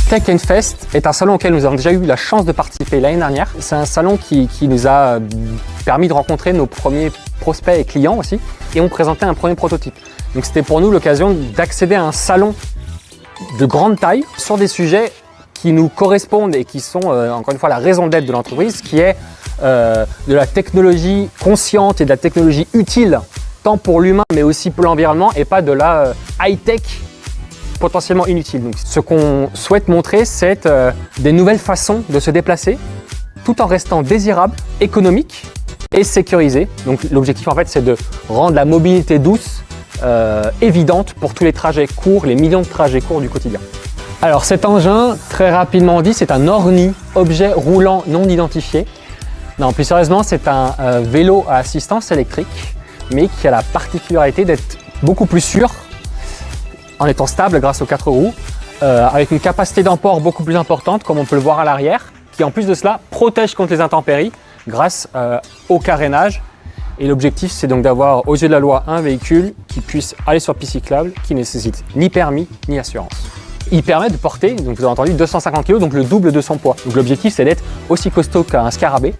Tech & Fest est un salon auquel nous avons déjà eu la chance de participer l'année dernière. C'est un salon qui nous a permis de rencontrer nos premiers prospects et clients aussi, et on présentait un premier prototype. Donc c'était pour nous l'occasion d'accéder à un salon de grande taille sur des sujets qui nous correspondent et qui sont encore une fois la raison d'être de l'entreprise, qui est de la technologie consciente et de la technologie utile tant pour l'humain mais aussi pour l'environnement, et pas de la high-tech potentiellement inutile. Donc, ce qu'on souhaite montrer, c'est des nouvelles façons de se déplacer tout en restant désirable, économique et sécurisé. Donc l'objectif en fait, c'est de rendre la mobilité douce évidente pour tous les trajets courts, les millions de trajets courts du quotidien. Alors cet engin, très rapidement dit, c'est un ORNI, objet roulant non identifié. Non, plus sérieusement, c'est un vélo à assistance électrique, mais qui a la particularité d'être beaucoup plus sûr en étant stable grâce aux 4 roues, avec une capacité d'emport beaucoup plus importante, comme on peut le voir à l'arrière, qui en plus de cela protège contre les intempéries grâce au carénage. Et l'objectif, c'est donc d'avoir, aux yeux de la loi, un véhicule qui puisse aller sur piste cyclable, qui ne nécessite ni permis ni assurance. Il permet de porter, donc vous avez entendu, 250 kg, donc le double de son poids. Donc l'objectif, c'est d'être aussi costaud qu'un scarabée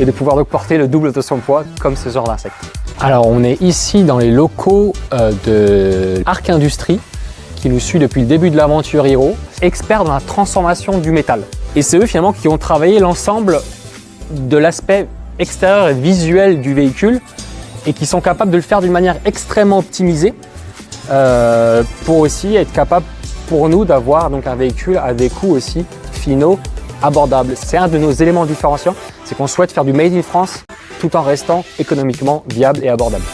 et de pouvoir donc porter le double de son poids comme ce genre d'insecte. Alors on est ici dans les locaux de Arc Industrie, qui nous suit depuis le début de l'aventure Hiro, experts dans la transformation du métal. Et c'est eux finalement qui ont travaillé l'ensemble de l'aspect extérieur et visuel du véhicule et qui sont capables de le faire d'une manière extrêmement optimisée pour aussi être capable pour nous d'avoir donc un véhicule à des coûts aussi finaux, abordables. C'est un de nos éléments différenciants, c'est qu'on souhaite faire du Made in France tout en restant économiquement viable et abordable.